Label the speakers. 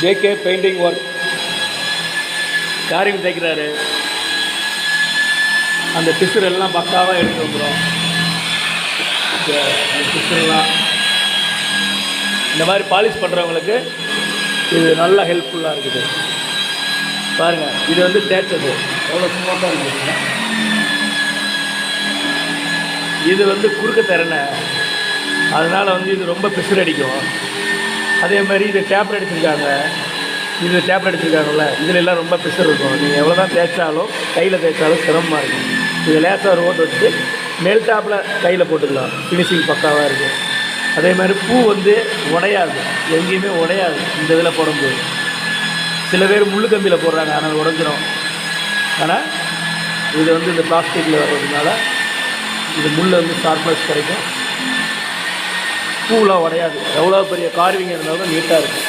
Speaker 1: JK painting work காரியம் தைக்கிறாரு. அந்த பிசுரெல்லாம் பக்காவாக எடுத்து வந்துடும். பிசுரெல்லாம் இந்த மாதிரி பாலிஷ் பண்ணுறவங்களுக்கு இது நல்லா ஹெல்ப்ஃபுல்லாக இருக்குது. பாருங்கள், இது வந்து தேய்ச்சது எவ்வளோ ஸ்மூத்தாக இருக்குது. இது வந்து குறுக்க திறனை, அதனால் வந்து இது ரொம்ப பிசுறு அடிக்கும். அதே மாதிரி இது டேப்லெட் அடிச்சிருக்காங்க, இது டேப்லெட் அடிச்சிருக்காங்கல்ல, இதில் எல்லாம் ரொம்ப பிசுறு இருக்கும். நீங்கள் எவ்வளோ தான் தேய்ச்சாலும் கையில் தேய்ச்சாலும் சிரமமாக இருக்கும். இது லேசாக ஒரு ஓட்டு வச்சு மேல் டாப்பில் கையில் போட்டுக்கலாம். ஃபினிஷிங் பக்காவாக இருக்குது. அதே மாதிரி பூ வந்து உடையாது, எங்கேயுமே உடையாது இந்த இதில் போடும்போது. சில பேர் முள்ளு கம்பியில் போடுறாங்க, ஆனால் உடஞ்சிரும். ஆனால் இது வந்து இந்த பிளாஸ்டிக்கில் வர்றதுனால இது முள் வந்து ஷார்ப்னஸ் கிடைக்கும். பூவெலாம் உடையாது. எவ்வளோ பெரிய கார்விங் இருந்தாலும் நீட்டாக இருக்கும்.